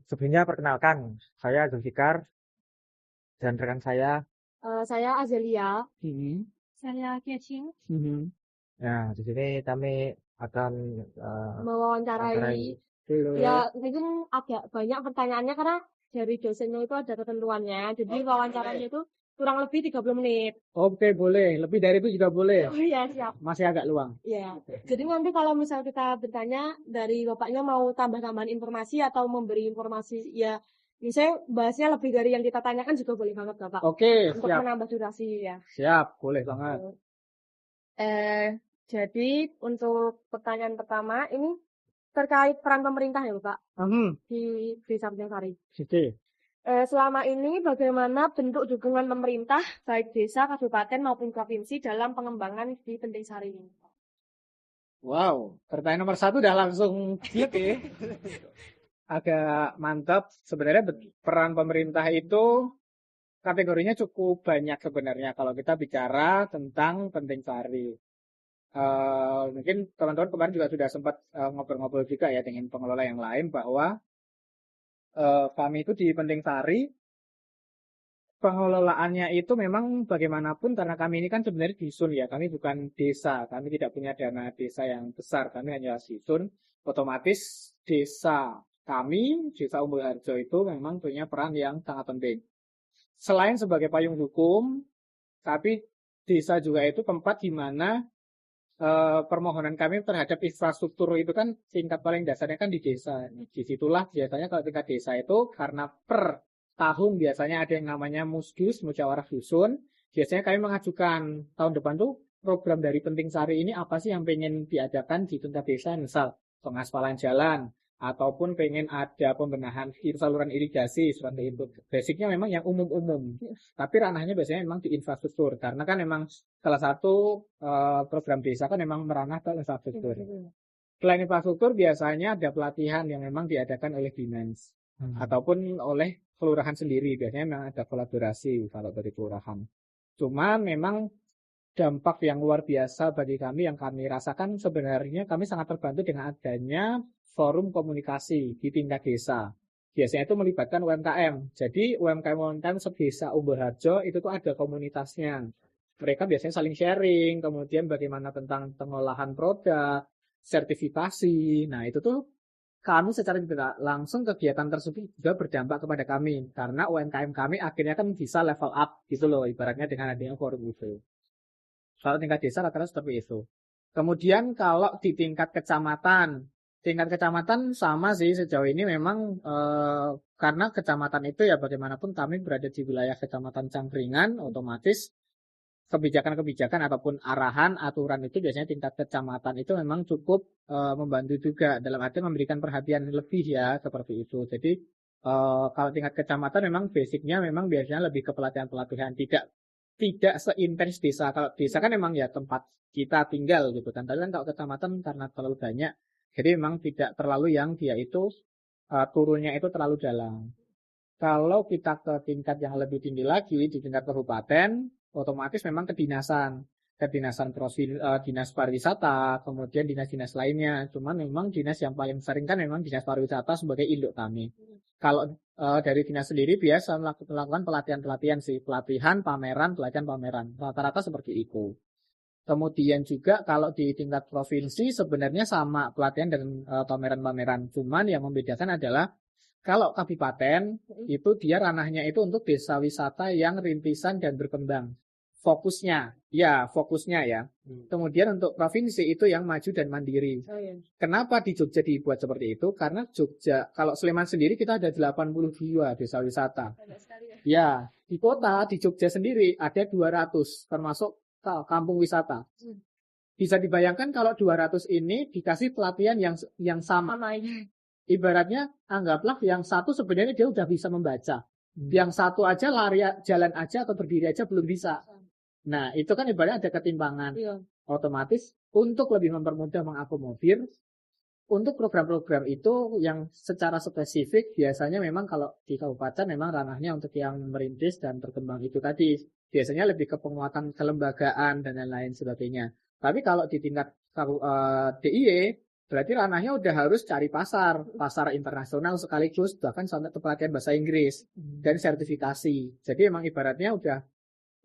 Sebelumnya perkenalkan, saya Zulfikar dan rekan saya. Saya Azelia. Hmm. Saya Kecing. Ya, di sini kami akan Mewawancarai. dulu. Ya, mungkin agak banyak pertanyaannya karena dari dosennya itu ada ketentuannya. Jadi wawancaranya itu kurang lebih 30 menit. Oke, boleh. Lebih dari itu juga boleh. Oh iya, siap. Masih agak luang. Ya. Jadi nanti kalau misal kita bertanya dari Bapaknya mau tambah-tambahan informasi atau memberi informasi, ya misalnya bahasnya lebih dari yang kita tanyakan juga boleh banget, Bapak. Oke, Untuk siap. menambah durasi ya. Siap, boleh banget. Jadi untuk pertanyaan pertama ini terkait peran pemerintah ya Pak di Desa Penjasari. Selama ini bagaimana bentuk dukungan pemerintah baik desa, kabupaten maupun provinsi dalam pengembangan di Penjasari ini? Wow, pertanyaan nomor 1 udah langsung clear ya. Agak mantap. Sebenarnya peran pemerintah itu kategorinya cukup banyak sebenarnya kalau kita bicara tentang Penting mungkin teman-teman kemarin juga sudah sempat ngobrol-ngobrol juga ya dengan pengelola yang lain bahwa kami itu di Penting Sari pengelolaannya itu memang bagaimanapun karena kami ini kan sebenarnya dusun ya, kami bukan desa, kami tidak punya dana desa yang besar, kami hanya dusun. Otomatis desa kami, Desa Umbul Harjo itu memang punya peran yang sangat penting. Selain sebagai payung hukum, tapi desa juga itu tempat di mana permohonan kami terhadap infrastruktur itu kan tingkat paling dasarnya kan di desa. Disitulah biasanya kalau tingkat desa itu karena per tahun biasanya ada yang namanya musdus, musyawarah dusun. Biasanya kami mengajukan tahun depan tuh program dari Penting Sari ini apa sih yang pengen diadakan di tingkat desa, misal pengaspalan jalan ataupun pengen ada pembenahan saluran irigasi seperti itu. Basicnya memang yang umum-umum. Tapi ranahnya biasanya memang di infrastruktur karena kan memang salah satu program desa kan memang meranah ke infrastruktur. Selain infrastruktur biasanya ada pelatihan yang memang diadakan oleh dinas ataupun oleh kelurahan sendiri. Biasanya memang ada kolaborasi kalau dari kelurahan. Cuma memang dampak yang luar biasa bagi kami yang kami rasakan sebenarnya kami sangat terbantu dengan adanya forum komunikasi di tingkat desa. Biasanya itu melibatkan UMKM. Jadi UMKM sedesa Umbul Harjo itu tuh ada komunitasnya. Mereka biasanya saling sharing, kemudian bagaimana tentang pengolahan produk, sertifikasi. Nah, itu tuh kami secara tidak langsung kegiatan tersebut juga berdampak kepada kami. Karena UMKM kami akhirnya kan bisa level up gitu loh, ibaratnya dengan adanya forum itu. Kalau tingkat desa rata-rata seperti itu. Kemudian kalau di tingkat kecamatan sama sih sejauh ini memang karena kecamatan itu ya bagaimanapun kami berada di wilayah kecamatan Cangkringan, otomatis kebijakan-kebijakan ataupun arahan aturan itu biasanya tingkat kecamatan itu memang cukup membantu juga dalam arti memberikan perhatian lebih ya seperti itu. Jadi kalau tingkat kecamatan memang basicnya memang biasanya lebih ke pelatihan-pelatihan, tidak seintens desa. Kalau desa kan memang ya tempat kita tinggal gitu kan. Tapi kan kalau kecamatan karena terlalu banyak, jadi memang tidak terlalu yang dia itu turunnya itu terlalu dalam. Kalau kita ke tingkat yang lebih tinggi lagi di tingkat kabupaten, otomatis memang kedinasan dinas pariwisata, kemudian dinas-dinas lainnya. Cuman memang dinas yang paling sering kan memang dinas pariwisata sebagai induk kami. Kalau dari dinas sendiri biasa melakukan pelatihan-pelatihan sih, pelatihan, pameran, pelatihan, pameran. Rata-rata seperti itu. Kemudian juga kalau di tingkat provinsi sebenarnya sama pelatihan dan pameran-pameran. Cuman yang membedakan adalah kalau kabupaten itu dia ranahnya itu untuk desa wisata yang rintisan dan berkembang. Fokusnya ya. Kemudian untuk provinsi itu yang maju dan mandiri. Kenapa di Jogja dibuat seperti itu? Karena Jogja, kalau Sleman sendiri kita ada 82 desa wisata. Ya, di kota, di Jogja sendiri ada 200, termasuk kampung wisata. Bisa dibayangkan kalau 200 ini dikasih pelatihan yang sama. Ibaratnya anggaplah yang satu sebenarnya dia udah bisa membaca. Yang satu aja lari jalan aja atau berdiri aja belum bisa. Nah, itu kan ibaratnya ada ketimpangan. Otomatis untuk lebih mempermudah mengakomodir untuk program-program itu yang secara spesifik biasanya memang kalau di kabupaten memang ranahnya untuk yang merintis dan berkembang itu tadi. Biasanya lebih ke penguatan kelembagaan dan lain-lain sebagainya. Tapi kalau di tingkat DIY berarti ranahnya udah harus cari pasar internasional sekaligus, bahkan sampai pelatihan bahasa Inggris dan sertifikasi. Jadi emang ibaratnya udah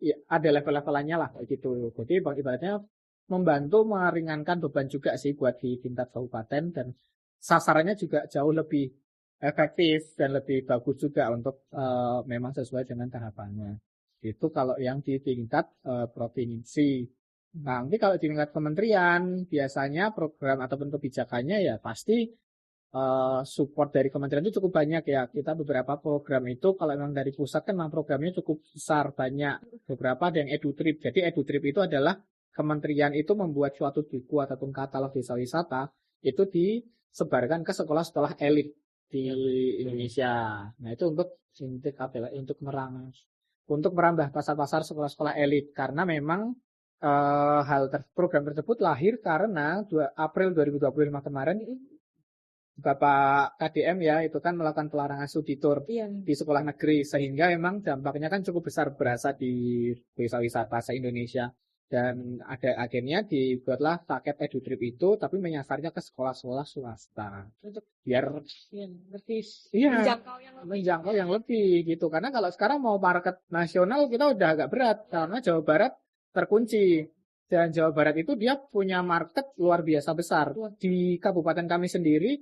ya, ada level-levelannya lah kayak gitu. Jadi ibaratnya membantu meringankan beban juga sih buat di tingkat kabupaten, dan sasarannya juga jauh lebih efektif dan lebih bagus juga untuk memang sesuai dengan tahapannya. Itu kalau yang di tingkat provinsi. Nah, nanti kalau di tingkat kementerian, biasanya program ataupun kebijakannya ya pasti support dari kementerian itu cukup banyak ya. Kita beberapa program itu kalau memang dari pusat kan memang programnya cukup besar, banyak. Beberapa ada yang EduTrip. Jadi EduTrip itu adalah kementerian itu membuat suatu buku ataupun katalog desa wisata itu disebarkan ke sekolah-sekolah elit di Indonesia. Nah, itu untuk merambah pasar-pasar sekolah-sekolah elit, karena memang program tersebut lahir karena April 2025 kemarin Bapak KDM ya itu kan melakukan pelarangan studi tour di sekolah negeri, sehingga memang dampaknya kan cukup besar berasa di desa wisata se-Indonesia. Dan akhirnya dibuatlah paket EduTrip itu, tapi menyasarnya ke sekolah-sekolah swasta untuk biar menjangkau yang lebih gitu. Karena kalau sekarang mau market nasional kita udah agak berat karena Jawa Barat terkunci, dan Jawa Barat itu dia punya market luar biasa besar. Di kabupaten kami sendiri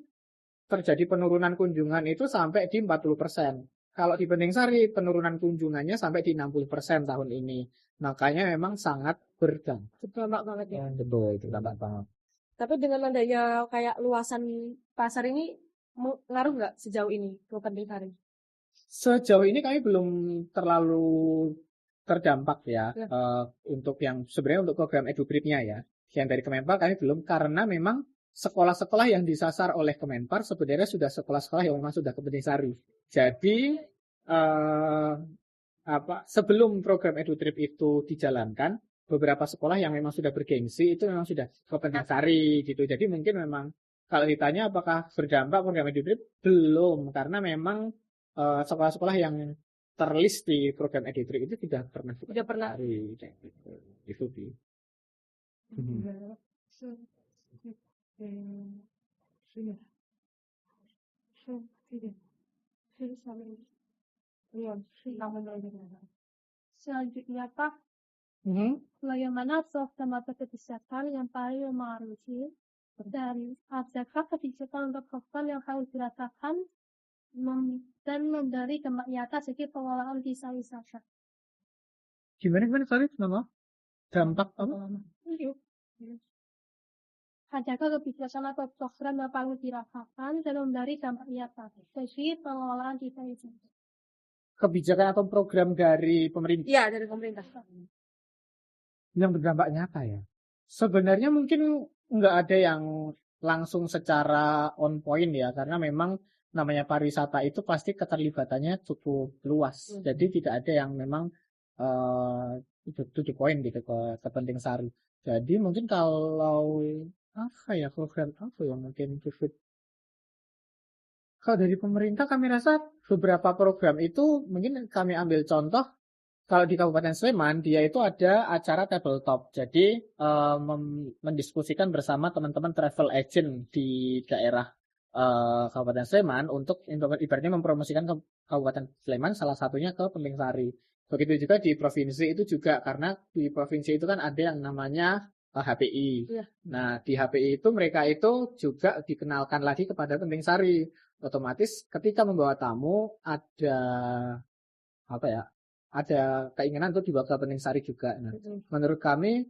terjadi penurunan kunjungan itu sampai di 40%. Kalau di Pending Sari penurunan kunjungannya sampai di 60% tahun ini. Makanya memang sangat berdampak. Berdampak banget ya. Betul, itu berdampak banget. Tapi dengan adanya kayak luasan pasar ini ngaruh nggak sejauh ini ke Pending Sari? Sejauh ini kami belum terlalu terdampak ya. Untuk yang sebenarnya untuk program EduTrip-nya ya. Yang dari Kemenpar kami belum, karena memang sekolah-sekolah yang disasar oleh Kemenpar sebenarnya sudah sekolah-sekolah yang memang sudah ke Pending Sari. Jadi sebelum program EduTrip itu dijalankan, beberapa sekolah yang memang sudah bergengsi itu memang sudah ke Pending Sari gitu. Jadi mungkin memang kalau ditanya apakah berdampak program EduTrip, belum, karena memang sekolah-sekolah yang terlist di program EduTrip itu sudah pernah itu di. Selanjutnya Pak, bagaimana program atau kebijakan yang paling mempengaruhi, dan adakah kebijakan untuk program yang harus dirasakan dan memberi dampak nyata segi pengelolaan desa wisata? Gimana sorry nama? Dampak apa? Adakah kebijakan atau program yang paling dirasakan dan memberi dampak nyata segi pengelolaan desa wisata? Kebijakan atau program dari pemerintah? Iya, dari pemerintah. Yang berdampak nyata ya. Sebenarnya mungkin nggak ada yang langsung secara on point ya, karena memang namanya pariwisata itu pasti keterlibatannya cukup luas. Jadi tidak ada yang memang to the point gitu ke Pending Sari. Jadi mungkin kalau program apa yang mungkin kalau dari pemerintah kami rasa beberapa program itu mungkin kami ambil contoh. Kalau di Kabupaten Sleman, dia itu ada acara tabletop. Jadi mendiskusikan bersama teman-teman travel agent di daerah Kabupaten Sleman untuk ibaratnya mempromosikan ke Kabupaten Sleman, salah satunya ke Pending Sari. Begitu juga di provinsi itu juga, karena di provinsi itu kan ada yang namanya HPI. Nah, di HPI itu mereka itu juga dikenalkan lagi kepada Pending Sari. Otomatis ketika membawa tamu ada keinginan untuk dibawa ke Pending Sari juga. Nah, menurut kami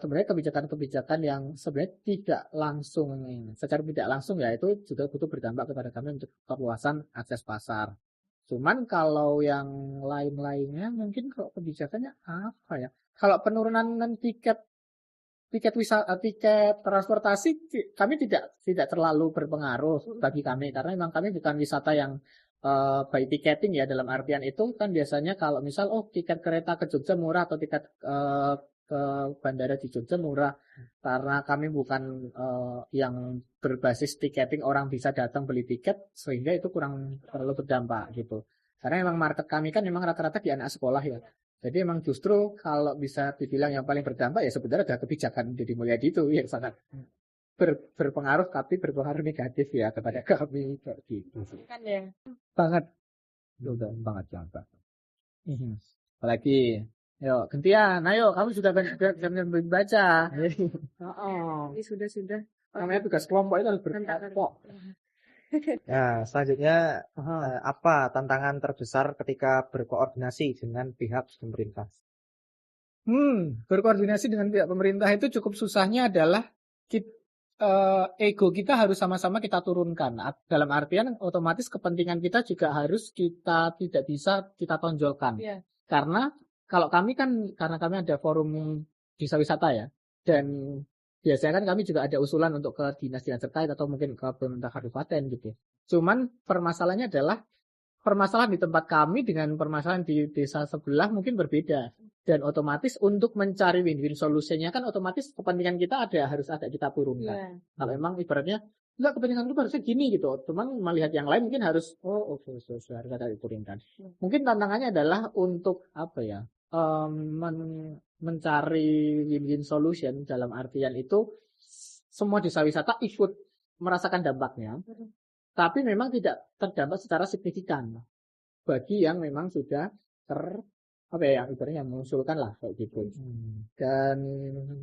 sebenarnya kebijakan-kebijakan yang sebenarnya tidak langsung, secara tidak langsung ya itu juga butuh berdampak kepada kami untuk perluasan akses pasar. Cuman kalau yang lain-lainnya mungkin kalau kebijakannya apa ya? Kalau penurunan tiket wisata, tiket transportasi kami tidak terlalu berpengaruh bagi kami, karena memang kami bukan wisata yang by ticketing ya, dalam artian itu kan biasanya kalau misal tiket kereta ke Jogja murah atau tiket ke bandara di Jogja murah, karena kami bukan yang berbasis ticketing orang bisa datang beli tiket, sehingga itu kurang terlalu berdampak gitu. Karena memang market kami kan memang rata-rata di anak sekolah ya. Jadi emang justru kalau bisa dibilang yang paling berdampak ya sebenarnya ada kebijakan Deddy Mulyadi itu yang sangat berpengaruh tapi berpengaruh negatif ya kepada kami kayak gitu. Kan ya. Banget. Udah banget banget. Apalagi, yuk gantian, ayo kamu sudah baca. Ini sudah. Namanya tugas kelompok itu harus berkelompok. Ya, selanjutnya apa tantangan terbesar ketika berkoordinasi dengan pihak pemerintah? Berkoordinasi dengan pihak pemerintah itu cukup susahnya adalah ego kita harus sama-sama kita turunkan. Dalam artian otomatis kepentingan kita juga harus kita tidak bisa kita tonjolkan. Yeah. Karena kalau kami kan, karena kami ada forum desa wisata ya, dan biasanya kan kami juga ada usulan untuk ke dinas-dinas terkait atau mungkin ke pemerintah kabupaten gitu. Cuman permasalahannya adalah permasalahan di tempat kami dengan permasalahan di desa sebelah mungkin berbeda. Dan otomatis untuk mencari win-win solusinya kan otomatis kepentingan kita harus ada kita turunkan. Yeah. Kalau memang ibaratnya enggak, kepentingan itu harusnya gini gitu. Cuman melihat yang lain mungkin harus harus ada diturunkan. Mungkin tantangannya adalah untuk apa ya? Mencari win-win solution dalam artian itu semua desa wisata ikut merasakan dampaknya. Tapi memang tidak terdampak secara signifikan bagi yang memang sudah ibaratnya yang mengusulkan lah kayak gitu. Dan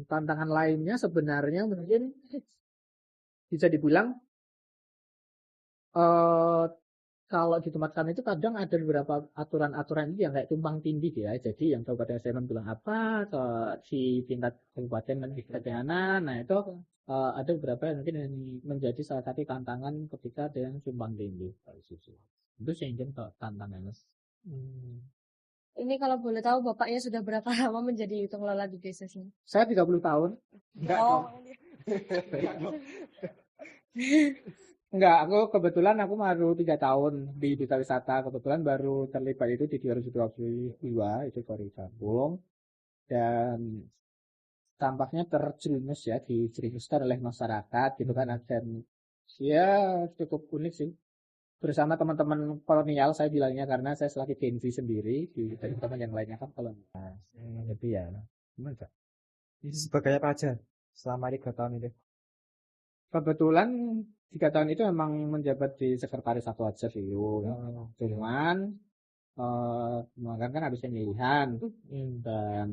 tantangan lainnya sebenarnya mungkin bisa dibilang kalau di tempat kami itu kadang ada beberapa aturan-aturan yang kayak tumpang tindih ya. Jadi yang Kabupaten Sleman bilang apa di tingkat kabupaten dan tingkat daerah, nah itu ada beberapa yang mungkin menjadi salah satu tantangan ketika ada yang tumpang tindih. Itu sih yang tantangannya. Ini kalau boleh tahu bapaknya sudah berapa lama menjadi pengelola di desa sini? Saya 30 tahun. Enggak, aku kebetulan baru 3 tahun di desa wisata. Kebetulan baru terlibat itu di 2022 itu baru gabung. Dan tampaknya dijerumuskan oleh masyarakat gitu kan, dan ya cukup unik sih. Bersama teman-teman kolonial saya bilangnya, karena saya selagi Gen Z sendiri dari teman yang lainnya kan kolonial. Jadi ya, gimana? Ini sebagai apa aja selama 3 tahun itu? Kebetulan 3 tahun itu memang menjabat di sekretaris satu aja sih. Cuman kan habis pemilihan dan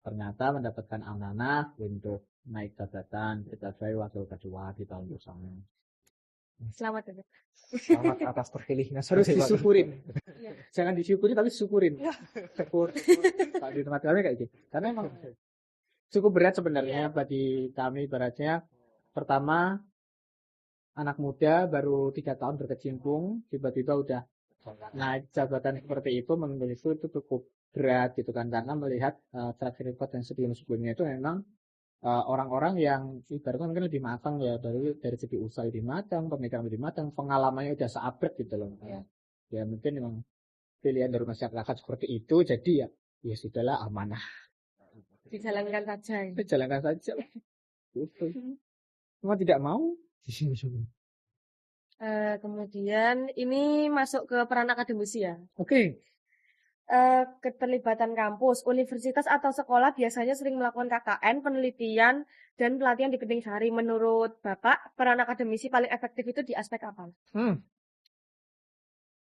ternyata mendapatkan amanah untuk naik jabatan sebagai wakil ketua di tahun bersama. Selamat ya. Selamat atas terpilihnya. Harus disyukurin. Jangan disyukuri tapi syukurin. Syukur. Kalau di tempat kami kayak gitu. Karena emang cukup berat sebenarnya bagi kami. Ibaratnya pertama anak muda baru 3 tahun berkecimpung, tiba-tiba udah naik jabatan seperti itu, menurut itu cukup berat gitu kan, karena melihat track record dan sebelum-sebelumnya itu memang orang-orang yang ibaratnya mungkin lebih matang ya, dari segi usaha lebih matang, pemikiran lebih matang, pengalamannya udah seabad gitu loh. Ya mungkin memang pilihan dari masyarakat seperti itu, jadi ya sudahlah, amanah. Dijalankan saja. Dijalankan saja. Gitu. Cuma tidak mau. Kemudian ini masuk ke peran akademisi ya. Oke. Keterlibatan kampus, universitas atau sekolah biasanya sering melakukan KKN, penelitian, dan pelatihan di Genting Sari. Menurut Bapak, peran akademisi paling efektif itu di aspek apa?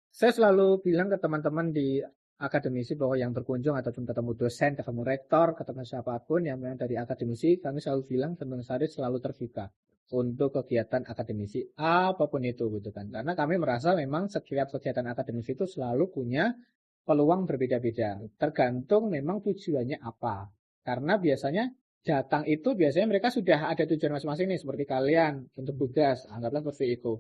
Saya selalu bilang ke teman-teman di akademisi bahwa yang berkunjung ataupun ketemu dosen, ketemu rektor, ketemu siapapun yang memang dari akademisi, kami selalu bilang Genting Sari selalu terbuka untuk kegiatan akademisi apapun itu gitu kan. Karena kami merasa memang setiap kegiatan akademisi itu selalu punya peluang berbeda-beda, tergantung memang tujuannya apa. Karena biasanya datang itu biasanya mereka sudah ada tujuan masing-masing nih, seperti kalian untuk tugas, anggaplah seperti itu.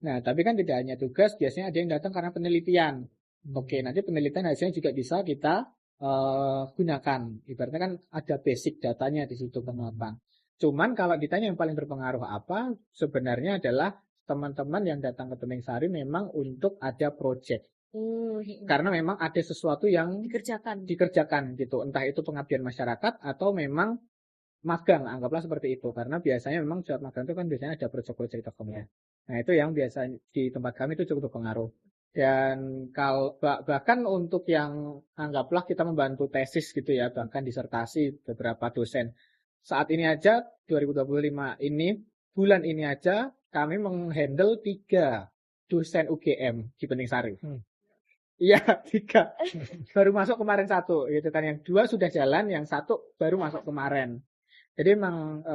Nah, tapi kan tidak hanya tugas, biasanya ada yang datang karena penelitian. Oke, nanti penelitian hasilnya juga bisa kita gunakan. Ibaratnya kan ada basic datanya di situ kenapa. Cuman kalau ditanya yang paling berpengaruh apa, sebenarnya adalah teman-teman yang datang ke Genting Sari memang untuk ada project. Karena memang ada sesuatu yang dikerjakan gitu, entah itu pengabdian masyarakat atau memang magang, anggaplah seperti itu. Karena biasanya memang saat magang itu kan biasanya ada proyek-proyek tertentu. Nah itu yang biasanya di tempat kami itu cukup berpengaruh. Dan kalau bahkan untuk yang anggaplah kita membantu tesis gitu ya, bahkan disertasi beberapa dosen, saat ini aja 2025 ini, bulan ini aja kami menghandle 3 dosen UGM di Bening Sari. Iya, 3. Baru masuk kemarin 1, gitu kan. Yang 2 sudah jalan, yang 1 baru masuk kemarin. Jadi memang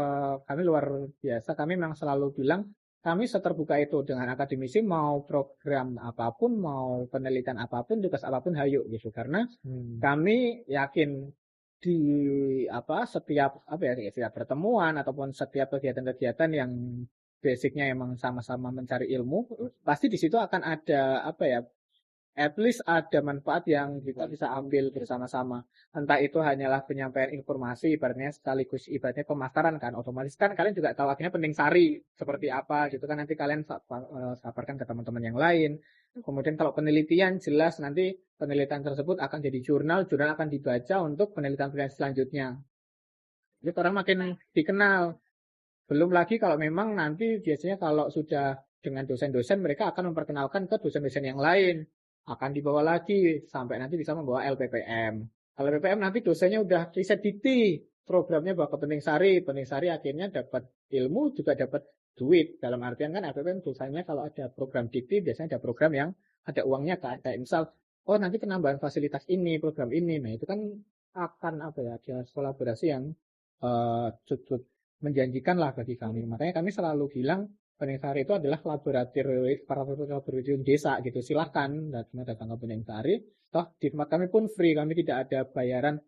kami luar biasa. Kami memang selalu bilang kami seterbuka itu dengan akademisi, mau program apapun, mau penelitian apapun, tugas apapun, hayu gitu. Karena kami yakin di setiap pertemuan ataupun setiap kegiatan-kegiatan yang basicnya emang sama-sama mencari ilmu, pasti di situ akan ada at least ada manfaat yang kita bisa ambil bersama-sama. Entah itu hanyalah penyampaian informasi, ibaratnya sekaligus ibaratnya pemasaran kan. Otomatis kan kalian juga tahu akhirnya Bening Sari seperti apa gitu kan. Nanti kalian saparkan ke teman-teman yang lain. Kemudian kalau penelitian jelas nanti penelitian tersebut akan jadi jurnal akan dibaca untuk penelitian-penelitian selanjutnya. Jadi orang makin dikenal. Belum lagi kalau memang nanti biasanya kalau sudah dengan dosen-dosen mereka akan memperkenalkan ke dosen-dosen yang lain. Akan dibawa lagi sampai nanti bisa membawa LPPM. LPPM nanti dosennya udah riset dikti, programnya bawa ke Bening Sari akhirnya dapat ilmu juga dapat duit. Dalam artian kan LPPM dosennya kalau ada program dikti biasanya ada program yang ada uangnya kan. Kayak misal, oh nanti penambahan fasilitas ini, program ini. Nah itu kan akan ada kolaborasi yang cukup menjanjikan lah bagi kami. Makanya kami selalu bilang Bening Sari itu adalah laboratorium desa gitu. Silahkan datang ke Bening Sari. Toh di tempat kami pun free, kami tidak ada bayaran.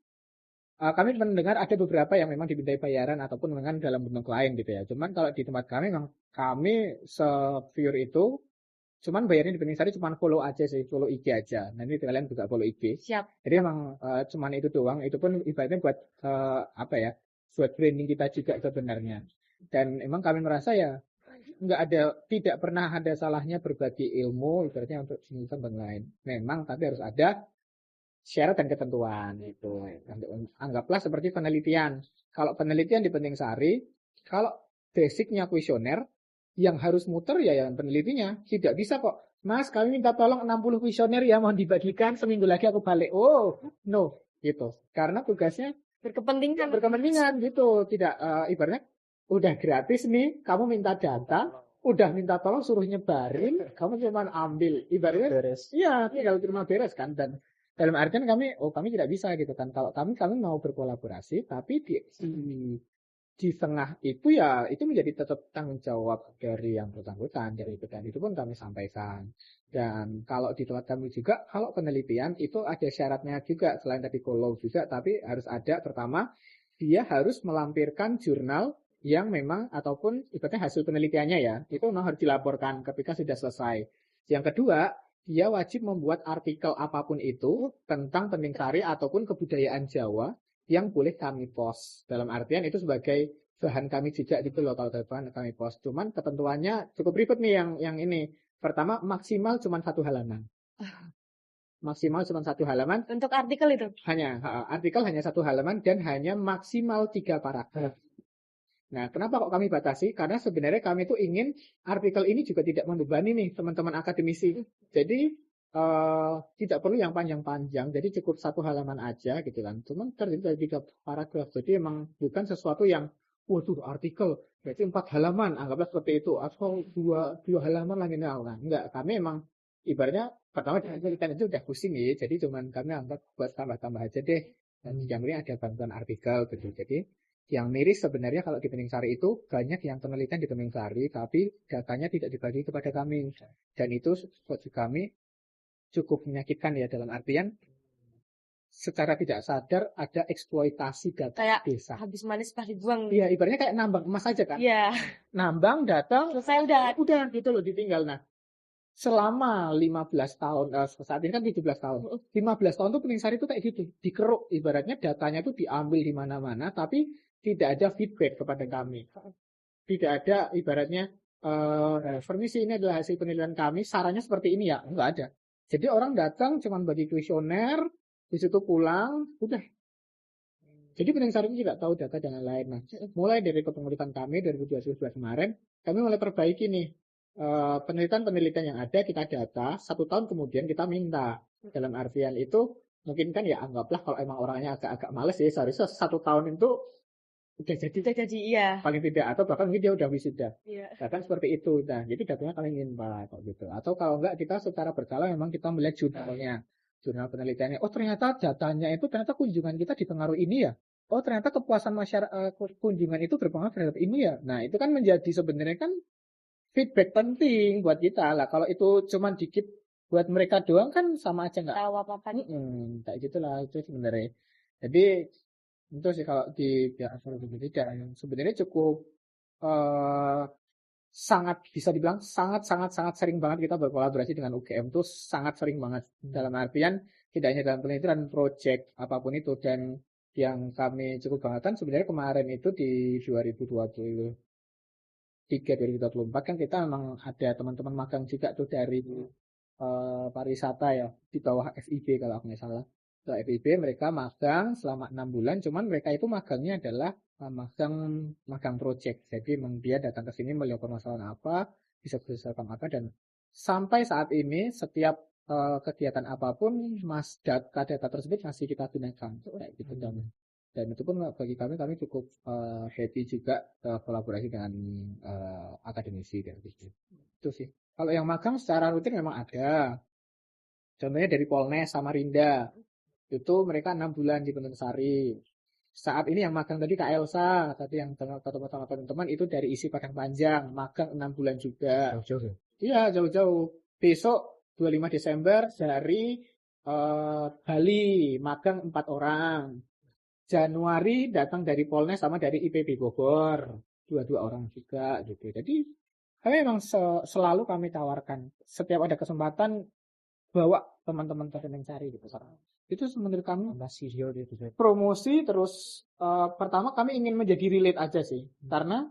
Kami mendengar ada beberapa yang memang dimintai bayaran ataupun memang dalam bentuk lain gitu ya. Cuman kalau di tempat kami memang kami se-pure itu, cuman bayarnya di Bening Sari cuman follow aja sih, follow IG aja. Nanti kalian juga follow IG. Siap. Jadi emang cuman itu doang. Itu pun ibaratnya buat buat branding kita juga sebenarnya. Dan emang kami merasa ya tidak pernah ada salahnya berbagi ilmu ibaratnya untuk jurusan dan lain. Memang tapi harus ada syarat dan ketentuan itu. Anggaplah seperti penelitian. Kalau penelitian di Bening Sari, kalau basicnya kuesioner, yang harus muter ya yang penelitinya. Tidak bisa kok, Mas kami minta tolong 60 kuesioner ya mohon dibagikan, seminggu lagi aku balik. Oh no gitu. Karena tugasnya berkepentingan gitu. Tidak ibaratnya udah gratis nih, kamu minta data, udah minta tolong suruh nyebarin, kamu cuma ambil, ibaratnya beres. Iya, tinggal terima beres kan. Dan dalam artian kami tidak bisa gitu kan. Kalau kami mau berkolaborasi, tapi di tengah itu ya itu menjadi tetap tanggung jawab dari yang bersangkutan, dari itu, dan itu pun kami sampaikan. Dan kalau di tempat kami juga, kalau penelitian itu ada syaratnya juga selain tadi follow juga, tapi harus ada pertama dia harus melampirkan jurnal yang memang ataupun ibaratnya hasil penelitiannya ya, itu memang harus dilaporkan ketika sudah selesai. Yang kedua, dia wajib membuat artikel apapun itu tentang Bening Sari ataupun kebudayaan Jawa yang boleh kami post. Dalam artian itu sebagai bahan kami juga gitu loh kalau bahan kami post. Cuman ketentuannya cukup ribet nih yang ini. Pertama, maksimal cuma 1 halaman. Maksimal cuma 1 halaman. Untuk artikel itu? Artikel hanya 1 halaman dan hanya maksimal 3 paragraf. Nah, kenapa kok kami batasi? Karena sebenarnya kami tuh ingin artikel ini juga tidak membebani nih teman-teman akademisi. Jadi tidak perlu yang panjang-panjang, jadi cukup 1 halaman aja gitu kan. Cuman terdiri dari 3 paragraf, jadi emang bukan sesuatu yang, waduh artikel, berarti 4 halaman, anggaplah seperti itu, atau 2 halaman lagi nah, enggak, kami emang ibaratnya pertama penelitian itu udah pusing ya, jadi cuman kami anggap buat tambah-tambah aja deh. Dan yang ini ada bantuan artikel gitu, jadi yang miris sebenarnya kalau di Bening Sari itu banyak yang penelitian di Bening Sari tapi datanya tidak dibagi kepada kami, dan itu bagi kami cukup menyakitkan ya, dalam artian secara tidak sadar ada eksploitasi data kayak desa. Habis manis pasti buang. Iya, ibaratnya kayak nambang emas aja kan. Iya. Nambang data selesai udah gitu loh, ditinggal. Nah, selama 15 tahun, saat ini kan 17 tahun. 15 tahun tuh Bening Sari itu kayak gitu, dikeruk, ibaratnya datanya tuh diambil di mana-mana tapi tidak ada feedback kepada kami. Tidak ada ibaratnya permisi ini adalah hasil penelitian kami, sarannya seperti ini ya, enggak ada. Jadi orang datang cuma bagi kuesioner, di situ pulang, udah. Jadi Bening Sari tidak tahu data dan lain-lain. Nah, mulai dari kepengurusan kami 2012 kemarin, kami mulai perbaiki nih penelitian-penelitian yang ada, kita data, 1 tahun kemudian kita minta. Dalam artian itu mungkin kan ya anggaplah kalau emang orangnya agak-agak males ya, seharusnya 1 tahun itu udah jadi Udah jadi, iya. paling tidak, atau bahkan mungkin dia udah wisuda. Iya. Bahkan seperti itu. Nah, jadi datanya kami ingin Pak kok gitu. Atau kalau enggak kita secara berkala memang kita melihat jurnalnya, jurnal penelitiannya. Oh, ternyata datanya itu ternyata kunjungan kita dipengaruhi ini ya. Oh, ternyata kepuasan masyarakat kunjungan itu berpengaruh terhadap ini ya. Nah, itu kan menjadi sebenarnya kan feedback penting buat kita lah. Kalau itu cuma dikit buat mereka doang kan sama aja nggak Tahu apa-apa nih. kayak gitulah itu sebenarnya. Jadi itu sih kalau di pihak pendidikan yang sebenarnya cukup eh, sangat bisa dibilang sangat sangat sangat sering banget kita berkolaborasi dengan UGM tuh sangat sering banget dalam artian tidak hanya dalam penelitian project apapun itu. Dan yang kami cukup banggakan sebenarnya kemarin itu di 2023 2024 kan kita memang ada teman-teman magang juga tuh dari pariwisata ya di bawah FIB kalau aku nggak salah. Ke FIB mereka magang selama 6 bulan, cuman mereka itu magangnya adalah magang project. Jadi memang dia datang ke sini melihat permasalahan apa, bisa berdasarkan apa, dan sampai saat ini setiap kegiatan apapun data tersebut masih kita gunakan kayak gitu. Dan itu pun bagi kami cukup happy juga kolaborasi dengan akademisi kayak gitu. Itu sih. Kalau yang magang secara rutin memang ada. Contohnya dari Polnes sama Rinda. Itu mereka 6 bulan di Sari. Saat ini yang magang tadi Kak Elsa, tadi yang ketemu sama teman-teman itu dari isi Padang Panjang, magang 6 bulan juga. Jauh-jauh ya? Iya, jauh-jauh. Besok 25 Desember dari Bali, magang 4 orang. Januari datang dari Polnes sama dari IPB Bogor, dua-dua orang juga gitu. Jadi kami memang selalu kami tawarkan setiap ada kesempatan bawa teman-teman ke Cari gitu. Itu menurut kami promosi terus pertama kami ingin menjadi relate aja sih. Karena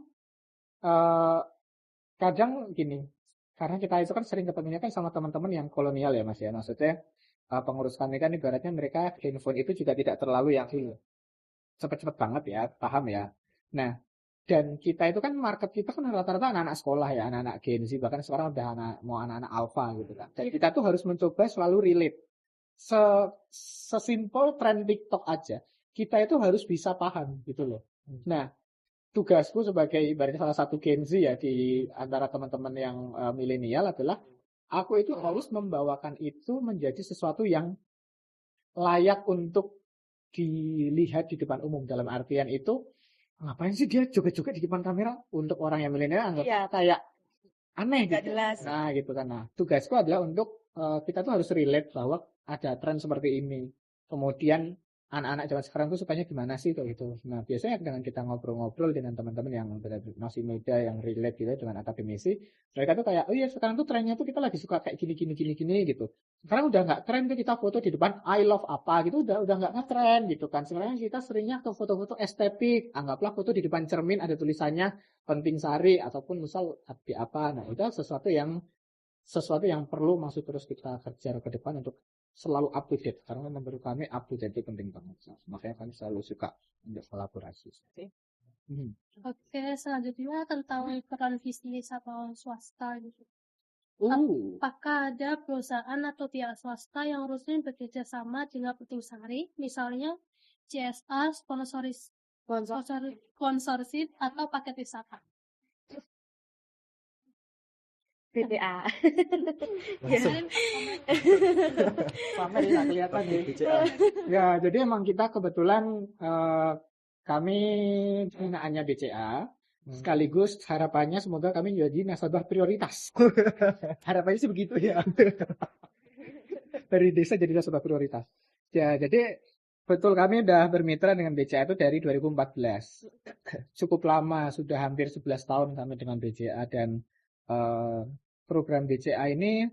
kadang gini, karena kita itu kan sering ketemunya kan sama teman-teman yang kolonial ya Mas ya. Maksudnya pengurus kami kan ibaratnya mereka handphone itu juga tidak terlalu yang cepet-cepet banget ya, paham ya. Nah, dan kita itu kan market kita kan rata-rata anak-anak sekolah ya, anak-anak Gen Z, bahkan sekarang udah mau anak-anak alpha gitu kan. Dan kita tuh harus mencoba selalu relate. Sesimpel tren TikTok aja, kita itu harus bisa paham gitu loh. Nah, tugasku sebagai ibaratnya salah satu Gen Z ya di antara teman-teman yang milenial adalah aku itu harus membawakan itu menjadi sesuatu yang layak untuk dilihat di depan umum. Dalam artian itu ngapain sih dia joget-joget di depan kamera? Untuk orang yang milenial anggap kayak aneh gitu. Nah gitu kan. Nah tugasku adalah untuk kita tuh harus relate bahwa ada tren seperti ini. Kemudian anak-anak zaman sekarang tuh sukanya gimana sih kayak gitu. Nah biasanya dengan kita ngobrol-ngobrol dengan teman-teman yang masih muda yang relate gitu dengan akademisi, mereka tuh kayak oh iya sekarang tuh trennya tuh kita lagi suka kayak gini gitu. Sekarang udah nggak tren tuh kita foto di depan I love apa gitu, udah nggak ngetren gitu kan. Sekarang kita seringnya ke foto-foto estetik, anggaplah foto di depan cermin ada tulisannya penting sari ataupun misal apa. Nah itu sesuatu yang perlu masih terus kita kejar ke depan untuk selalu up to date, karena menurut kami up to date itu penting banget. Makanya kami selalu suka untuk kolaborasi. Oke, selanjutnya tentang peran bisnis atau swasta gitu. Apakah ada perusahaan atau pihak swasta yang rutin bekerja sama dengan Penting Sari, misalnya CSR, sponsorship atau paket wisata? BCA. Sama ya, kelihatan ya. Ya, jadi emang kita kebetulan kami pembinaannya BCA. Sekaligus harapannya semoga kami menjadi nasabah prioritas. Harapannya sih begitu ya. Dari desa jadi nasabah prioritas. Ya, jadi betul kami udah bermitra dengan BCA itu dari 2014. Cukup lama, sudah hampir 11 tahun kami dengan BCA. Dan program BCA ini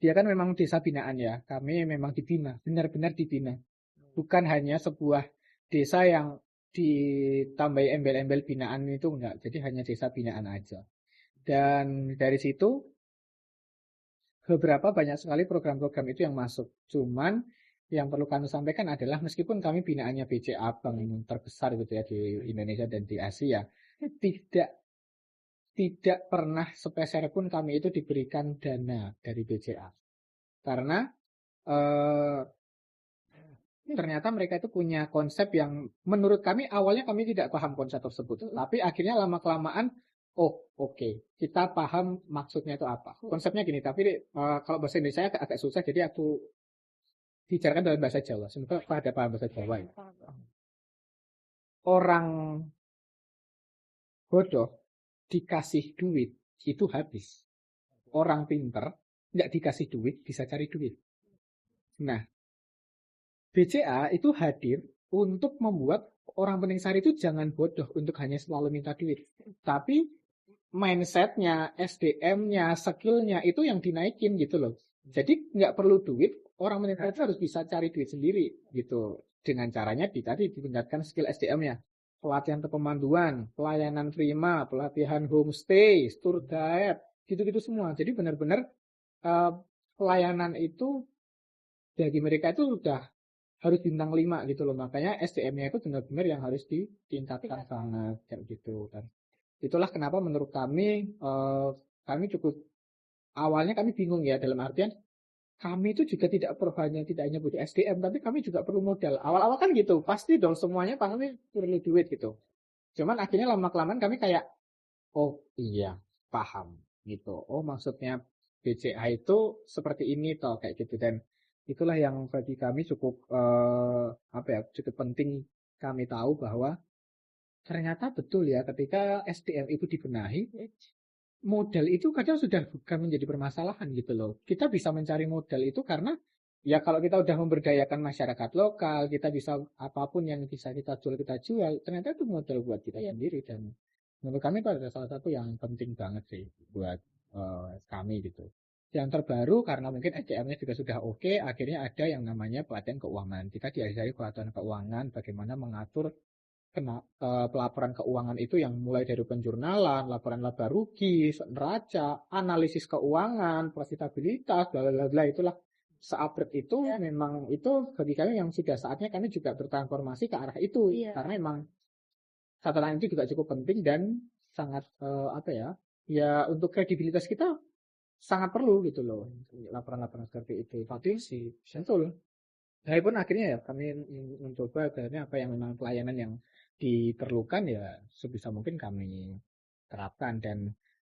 dia kan memang desa binaan ya. Kami memang dibina, benar-benar dibina. Bukan hanya sebuah desa yang ditambahi embel-embel binaan itu enggak. Jadi hanya desa binaan aja. Dan dari situ beberapa banyak sekali program-program itu yang masuk. Cuman yang perlu kami sampaikan adalah meskipun kami binaannya BCA bank terbesar gitu ya di Indonesia dan di Asia, tidak pernah sepeser pun kami itu diberikan dana dari BCA. Karena ternyata mereka itu punya konsep yang menurut kami awalnya kami tidak paham konsep tersebut. Tapi akhirnya lama-kelamaan, oh oke, kita paham maksudnya itu apa. Konsepnya gini, tapi kalau bahasa Indonesia agak susah, jadi aku bicarakan dalam bahasa Jawa. Semoga pada paham bahasa Jawa ya. Orang bodoh dikasih duit itu habis. Orang pinter nggak dikasih duit bisa cari duit. Nah, BCA itu hadir untuk membuat orang Pening Sari itu jangan bodoh untuk hanya selalu minta duit. Tapi mindsetnya, SDM-nya, skill-nya itu yang dinaikin gitu loh. Jadi nggak perlu duit, orang Pening Sari itu harus bisa cari duit sendiri gitu. Dengan caranya tadi ditingkatkan skill SDM-nya. Pelatihan kepemanduan, pelayanan prima, pelatihan homestay, tour guide, gitu-gitu semua. Jadi benar-benar pelayanan itu bagi mereka itu udah harus bintang 5 gitu loh. Makanya SDM-nya itu benar-benar yang harus ditingkatkan banget kayak gitu kan. Itulah kenapa menurut kami kami cukup awalnya kami bingung ya, dalam artian kami itu juga tidak hanya butuh SDM, tapi kami juga perlu modal. Awal-awal kan gitu, pasti dong semuanya pasti perlu duit gitu. Cuman akhirnya lama-kelamaan kami kayak, oh iya, paham gitu. Oh maksudnya BCA itu seperti ini toh kayak gitu, dan itulah yang bagi kami cukup cukup penting kami tahu bahwa ternyata betul ya ketika SDM itu dibenahi, modal itu kadang sudah bukan menjadi permasalahan gitu loh. Kita bisa mencari modal itu karena ya kalau kita udah memberdayakan masyarakat lokal, kita bisa apapun yang bisa kita jual, ternyata itu modal buat kita sendiri, dan menurut kami itu adalah salah satu yang penting banget sih buat kami gitu. Yang terbaru karena mungkin SDM-nya juga sudah oke, akhirnya ada yang namanya pelatihan keuangan. Kita diajari pelatihan keuangan, bagaimana mengatur pelaporan keuangan itu yang mulai dari penjurnalan, laporan laba rugi, neraca, analisis keuangan, profitabilitas, bla bla bla, itulah seupgrade itu memang itu bagi kami yang sudah saatnya kami juga bertransformasi ke arah itu karena memang catatan itu juga cukup penting dan sangat untuk kredibilitas kita sangat perlu gitu loh, laporan-laporan seperti itu. Tapi sih betul. Saya pun akhirnya ya kami mencoba akhirnya apa yang memang pelayanan yang diperlukan ya sebisa mungkin kami terapkan, dan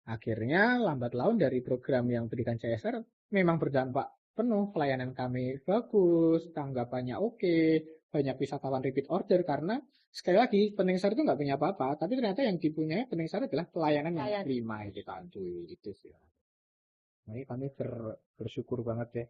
akhirnya lambat laun dari program yang berikan CSR memang berdampak penuh, pelayanan kami bagus, tanggapannya oke, banyak wisatawan repeat order karena sekali lagi Pening Sari itu nggak punya apa-apa, tapi ternyata yang dipunyai Pening Sari adalah pelayanan yang prima gitu sih. Nah, kami bersyukur banget ya.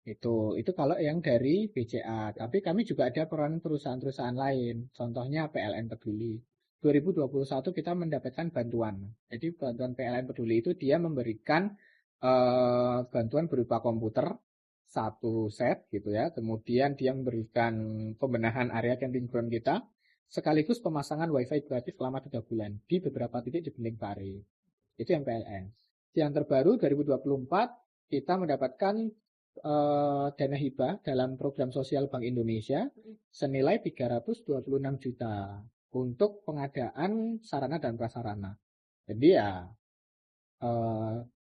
Itu kalau yang dari BCA. Tapi kami juga ada peran perusahaan-perusahaan lain. Contohnya PLN Peduli. 2021 kita mendapatkan bantuan. Jadi bantuan PLN Peduli itu dia memberikan bantuan berupa komputer 1 set gitu ya. Kemudian dia memberikan pembenahan area camping ground kita, sekaligus pemasangan wifi gratis selama 3 bulan di beberapa titik di Bening Pare. Itu yang PLN. Yang terbaru 2024 kita mendapatkan dana hibah dalam program sosial Bank Indonesia senilai 326 juta untuk pengadaan sarana dan prasarana. Jadi ya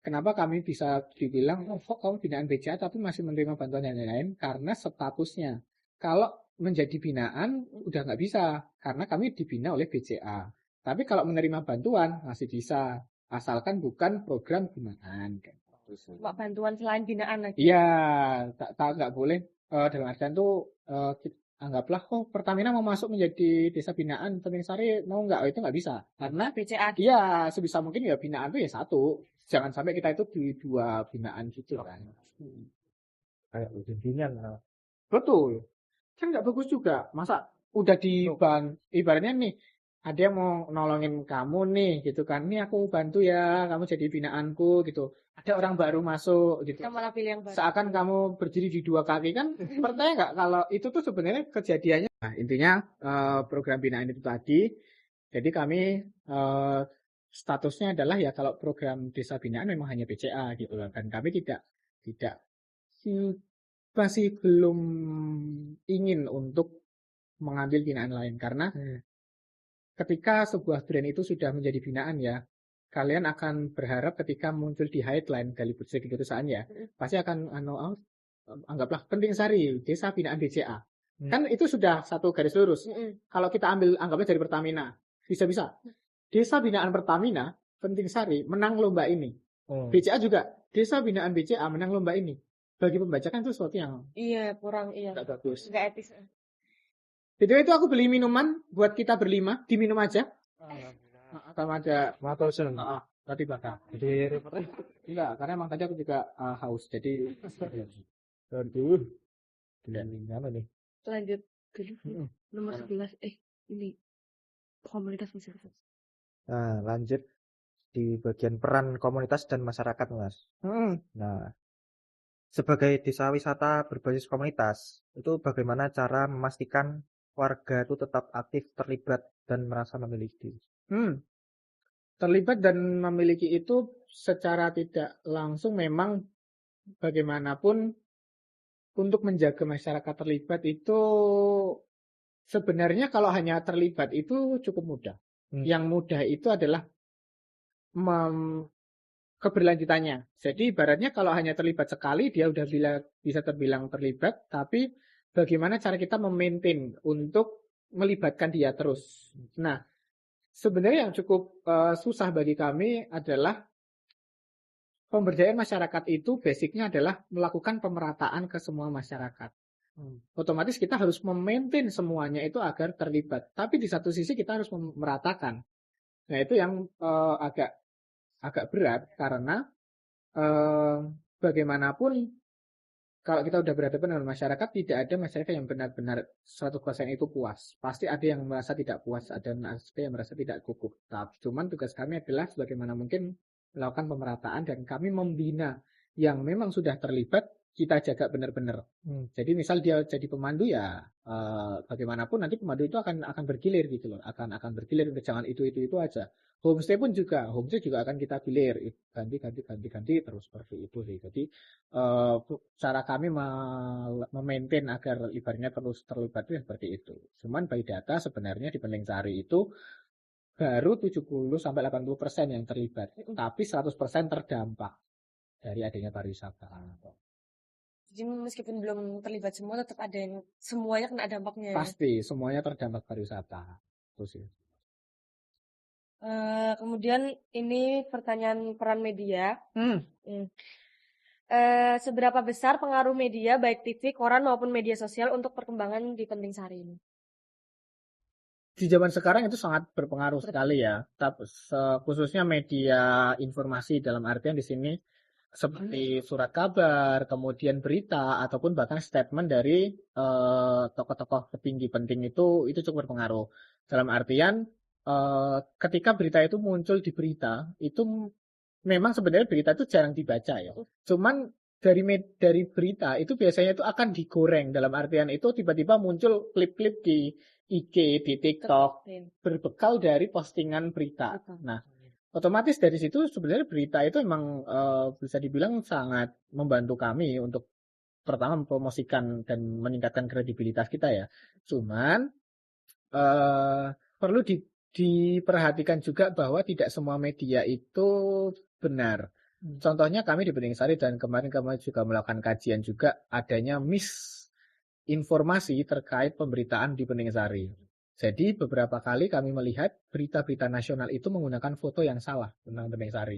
kenapa kami bisa dibilang kok kamu binaan BCA tapi masih menerima bantuan dan lain-lain, karena statusnya. Kalau menjadi binaan udah nggak bisa karena kami dibina oleh BCA. Tapi kalau menerima bantuan masih bisa, asalkan bukan program binaan. Pak, bantuan selain binaan lagi. Iya, tak nggak boleh dalam artian tuh anggaplah Pertamina mau masuk menjadi desa binaan, Pening Sari mau nggak, itu nggak bisa karena BCA. Iya, sebisa mungkin ya binaan tuh ya satu, jangan sampai kita itu di 2 binaan gitu kan. Kayak binaan. Betul, kan nggak bagus juga, masa udah ibaratnya nih ada yang mau nolongin kamu nih gitu kan, nih aku bantu ya kamu jadi binaanku gitu, ada orang baru masuk gitu, malah pilih yang baru. Seakan kamu berdiri di 2 kaki kan, percaya nggak kalau itu tuh sebenarnya kejadiannya. Nah, intinya program binaan itu tadi, jadi kami statusnya adalah ya kalau program desa binaan memang hanya BCA gitu loh, dan kami tidak masih belum ingin untuk mengambil binaan lain karena ketika sebuah brand itu sudah menjadi binaan ya, kalian akan berharap ketika muncul di headline dari segi perusahaan ya, pasti akan anggaplah Penting Sari, Desa Binaan BCA. Kan itu sudah satu garis lurus. Kalau kita ambil anggapnya dari Pertamina, bisa-bisa. Desa Binaan Pertamina, Penting Sari, menang lomba ini. BCA juga, Desa Binaan BCA menang lomba ini. Bagi pembaca kan itu sesuatu yang kurang nggak bagus. Nggak etis. Jadi itu aku beli minuman buat kita berlima, diminum aja. Sama ada Matosen. tadi bakar. Jadi Enggak, karena emang tadi aku juga haus. Jadi aduh. Gimana nih? Lanjut nomor 11 ini komunitas masyarakat. Nah, lanjut di bagian peran komunitas dan masyarakat, Mas. Nah, sebagai desa wisata berbasis komunitas, itu bagaimana cara memastikan warga itu tetap aktif, terlibat, dan merasa memiliki? Terlibat dan memiliki itu secara tidak langsung memang bagaimanapun untuk menjaga masyarakat terlibat itu sebenarnya kalau hanya terlibat itu cukup mudah. Yang mudah itu adalah keberlanjutannya. Jadi ibaratnya kalau hanya terlibat sekali dia udah bisa terbilang terlibat, tapi bagaimana cara kita memaintain untuk melibatkan dia terus. Nah, sebenarnya yang cukup susah bagi kami adalah pemberdayaan masyarakat itu basicnya adalah melakukan pemerataan ke semua masyarakat. Otomatis kita harus memaintain semuanya itu agar terlibat. Tapi di satu sisi kita harus meratakan. Nah itu yang agak berat karena bagaimanapun kalau kita udah berhadapan dengan masyarakat, tidak ada masyarakat yang benar-benar 100% itu puas. Pasti ada yang merasa tidak puas, ada yang merasa tidak cukup. Cuman tugas kami adalah sebagaimana mungkin melakukan pemerataan dan kami membina yang memang sudah terlibat, kita jaga benar-benar. Jadi misal dia jadi pemandu ya bagaimanapun nanti pemandu itu akan bergilir gitu loh, akan bergilir, jangan itu aja. Homestay pun juga, akan kita gilir, ganti terus seperti itu sih. Jadi cara kami memaintain agar ibaratnya terus terlibat itu seperti itu. Cuman by data sebenarnya di Penting Sari itu baru 70-80% yang terlibat, tapi 100% terdampak dari adanya pariwisata. Jadi meskipun belum terlibat semua, tetap ada yang semuanya kena dampaknya. Pasti semuanya terdampak pariwisata. Terus ya. Kemudian ini pertanyaan peran media. Seberapa besar pengaruh media baik TV, koran maupun media sosial untuk perkembangan di Penting Sari ini? Di zaman sekarang itu sangat berpengaruh sekali ya. Khususnya media informasi dalam artian di sini seperti surat kabar, kemudian berita ataupun bahkan statement dari tokoh-tokoh petinggi penting itu cukup berpengaruh. Dalam artian ketika berita itu muncul di berita itu memang sebenarnya berita itu jarang dibaca ya. Cuman dari berita itu biasanya itu akan digoreng, dalam artian itu tiba-tiba muncul klip-klip di IG, di TikTok berbekal dari postingan berita. Nah, otomatis dari situ sebenarnya berita itu memang bisa dibilang sangat membantu kami untuk pertama mempromosikan dan meningkatkan kredibilitas kita ya. Cuman perlu diperhatikan juga bahwa tidak semua media itu benar. Contohnya kami di Penting Sari dan kemarin kami juga melakukan kajian juga adanya misinformasi terkait pemberitaan di Penting Sari. Jadi beberapa kali kami melihat berita-berita nasional itu menggunakan foto yang salah tentang Penting Sari.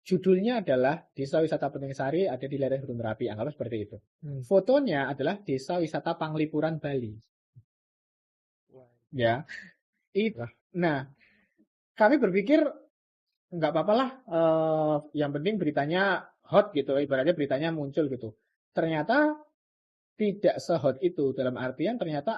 Judulnya adalah Desa Wisata Penting Sari ada di lereng Gunung Merapi, anggaplah seperti itu. Fotonya adalah Desa Wisata Panglipuran Bali. Ya. Nah, kami berpikir nggak apa-apa lah, yang penting beritanya hot gitu, ibaratnya beritanya muncul gitu. Ternyata tidak se-hot itu, dalam artian ternyata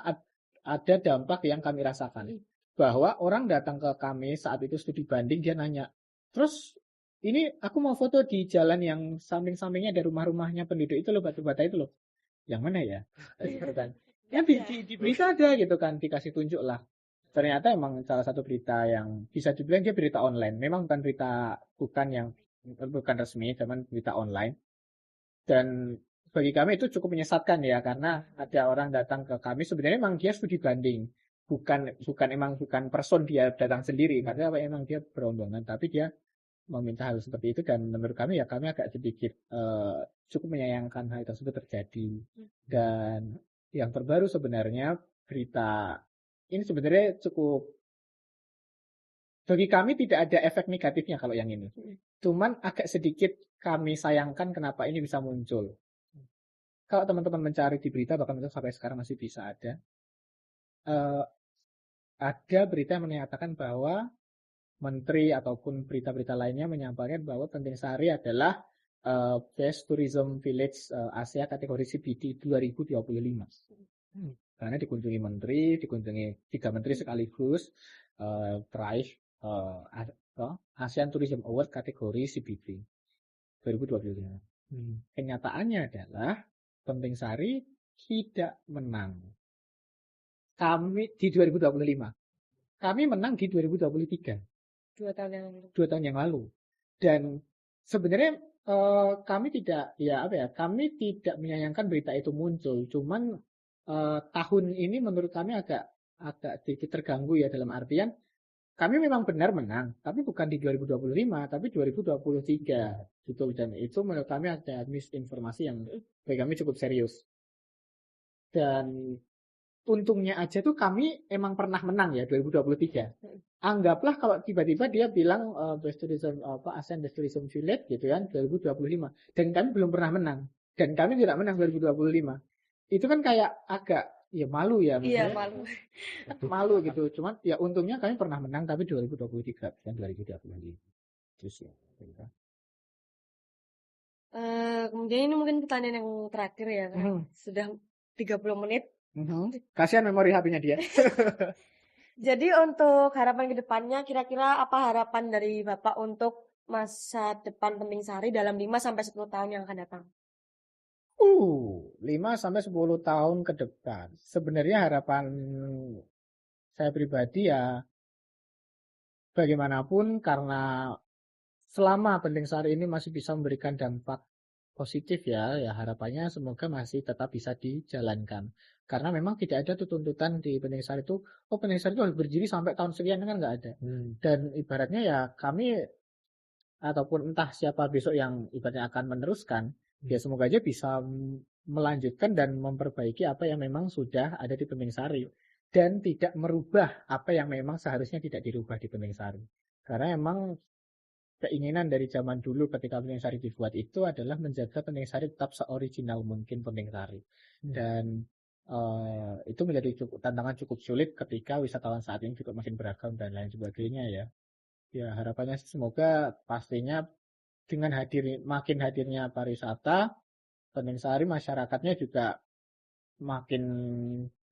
ada dampak yang kami rasakan. Bahwa orang datang ke kami saat itu studi banding, dia nanya, terus ini aku mau foto di jalan yang samping-sampingnya ada rumah-rumahnya penduduk itu loh, batu-bata itu loh. Yang mana ya? Ya di berita ada gitu kan, dikasih tunjuk lah. Ternyata emang salah satu berita yang bisa dibilang dia berita online. Memang bukan resmi, cuman berita online. Dan bagi kami itu cukup menyesatkan ya, karena ada orang datang ke kami sebenarnya emang dia studi banding. Bukan person dia datang sendiri, karena emang dia berombongan, tapi dia meminta hal seperti itu, dan menurut kami ya kami agak sedikit cukup menyayangkan hal tersebut terjadi. Dan yang terbaru sebenarnya berita ini sebenarnya cukup, bagi kami tidak ada efek negatifnya kalau yang ini. Cuman agak sedikit kami sayangkan kenapa ini bisa muncul. Kalau teman-teman mencari di berita, bahkan itu sampai sekarang masih bisa ada berita yang menyatakan bahwa menteri ataupun berita-berita lainnya menyampaikan bahwa Penting Sari adalah Best Tourism Village Asia kategori CBD 2025. Karena dikunjungi 3 menteri sekaligus peraih ASEAN Tourism Award kategori CBD 2025. Kenyataannya adalah Penting Sari tidak menang. Kami di 2025. Kami menang di 2023. 2 tahun yang lalu. Dan sebenarnya kami tidak kami tidak menyayangkan berita itu muncul. Cuman tahun ini menurut kami agak sedikit terganggu ya, dalam artian kami memang benar menang, tapi bukan di 2025, tapi 2023 gitu. Dan itu menurut kami ada misinformasi yang bagi kami cukup serius. Dan untungnya aja tuh kami emang pernah menang ya 2023. Anggaplah kalau tiba-tiba dia bilang Best Tourism ASEAN Best Tourism Village gitu kan 2025, dan kami belum pernah menang, dan kami tidak menang 2025. Itu kan kayak agak ya malu ya. Iya, malu. Malu gitu. Cuman ya untungnya kami pernah menang tapi 2023 dan 2025. Terus ya. Kemudian ini mungkin pertanyaan yang terakhir ya. Sudah 30 menit. Kasihan memori HP-nya dia. Jadi untuk harapan ke depannya, kira-kira apa harapan dari Bapak untuk masa depan Penting Sari dalam 5-10 tahun yang akan datang? 5-10 tahun ke depan. Sebenarnya harapan saya pribadi ya, bagaimanapun karena selama Penting Sari ini masih bisa memberikan dampak positif ya harapannya semoga masih tetap bisa dijalankan. Karena memang tidak ada tuh tuntutan di Penting Sari itu, Penting Sari itu harus berdiri sampai tahun sekian, kan nggak ada. Dan ibaratnya ya kami ataupun entah siapa besok yang ibaratnya akan meneruskan, ya semoga aja bisa melanjutkan dan memperbaiki apa yang memang sudah ada di Penting Sari, dan tidak merubah apa yang memang seharusnya tidak dirubah di Penting Sari. Karena emang keinginan dari zaman dulu ketika Penting Sari dibuat itu adalah menjaga Penting Sari tetap seoriginal mungkin Penting Sari. Dan itu menjadi tantangan cukup sulit ketika wisatawan saat ini juga makin beragam dan lain sebagainya ya. Ya harapannya semoga pastinya dengan makin hadirnya pariwisata, Penting Sari masyarakatnya juga makin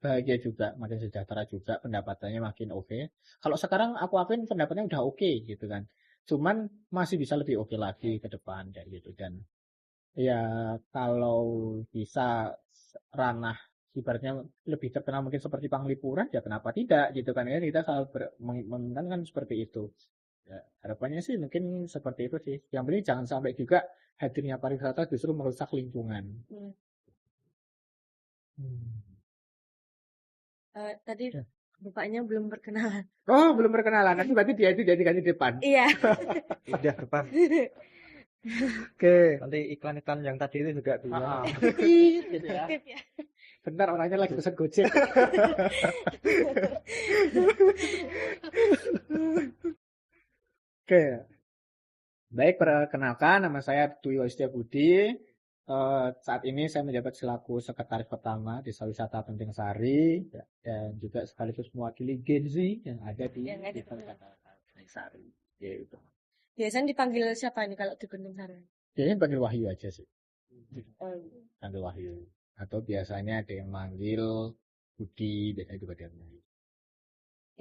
bahagia juga, makin sejahtera juga, pendapatannya makin oke. Kalau sekarang aku akuin pendapatnya udah oke gitu kan. Cuman masih bisa lebih oke lagi ke depan kayak gitu. Dan ya kalau bisa ranah ibaratnya lebih terkenal mungkin seperti Panglipura, ya kenapa tidak gitu kan ya, kita selalu menginginkan kan seperti itu. Ya, harapannya sih mungkin seperti itu sih. Yang penting jangan sampai juga hadirnya pariwisata justru merusak lingkungan. Tadi bapaknya belum perkenalan. Oh, belum perkenalan. Nanti berarti dia itu jadi ganti depan. Iya. Udah depan. Oke. Nanti iklan-iklan yang tadi itu juga bilang. Gitu ya. Bentar, orangnya lagi pesan Gojek. Oke. Baik, perkenalkan nama saya Duyo Setiabudi. Saat ini saya menjabat selaku sekretaris pertama Desa Wisata Penting Sari dan juga sekaligus mewakili Gen Z yang ada di Desa Wisata Penting Sari. Gitu. Biasanya dipanggil siapa nih kalau di Penting Sari? Biasanya panggil Wahyu aja sih. Panggil Wahyu. Atau biasanya ada yang manggil Budi, biasanya juga ada yang manggil.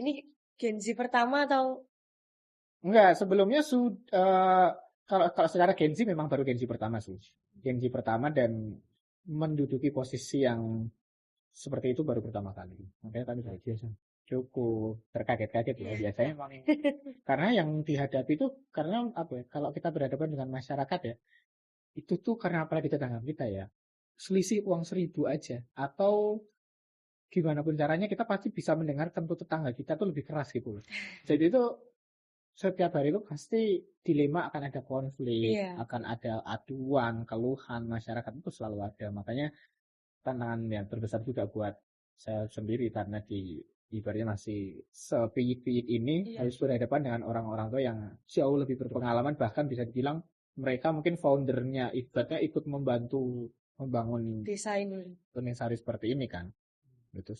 Ini Gen Z pertama atau? Enggak, sebelumnya kalau secara Gen Z memang baru Gen Z pertama sih. Gen Z pertama dan menduduki posisi yang seperti itu baru pertama kali. Makanya kami cukup terkaget-kaget ya. Biasanya memang karena yang dihadapi itu karena apa ya? Kalau kita berhadapan dengan masyarakat ya, itu tuh karena apalagi tetangga kita ya, selisih uang 1.000 aja atau gimana pun caranya kita pasti bisa mendengar kentut tetangga kita tuh lebih keras gitu. Jadi itu setiap hari itu pasti dilema, akan ada konflik, Iya. akan ada aduan, keluhan masyarakat itu selalu ada. Makanya tantangan yang terbesar juga buat saya sendiri karena ibaratnya masih sepiyit-piyit ini harus berhadapan dengan orang-orang tua yang jauh lebih berpengalaman, bahkan bisa dibilang mereka mungkin foundernya, ibaratnya ikut membantu membangun Desain. Tuningsari seperti ini kan. Itu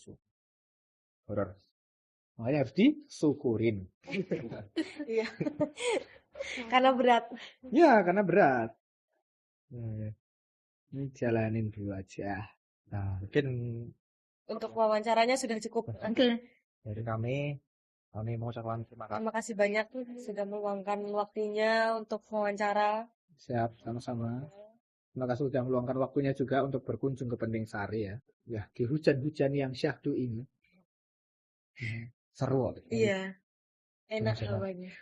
horor. Makanya harus disyukurin. Iya. Karena berat. Ya, karena berat. Ini jalanin dulu aja. Nah, mungkin Untuk wawancaranya sudah cukup. dari kami mengucapkan terima kasih. Terima kasih banyak sudah meluangkan waktunya untuk wawancara. Siap, sama-sama. Terima kasih sudah meluangkan waktunya juga untuk berkunjung ke Penting Sari ya. Ya, di hujan-hujan yang syahdu ini. Seru. Iya. Enak hawanya.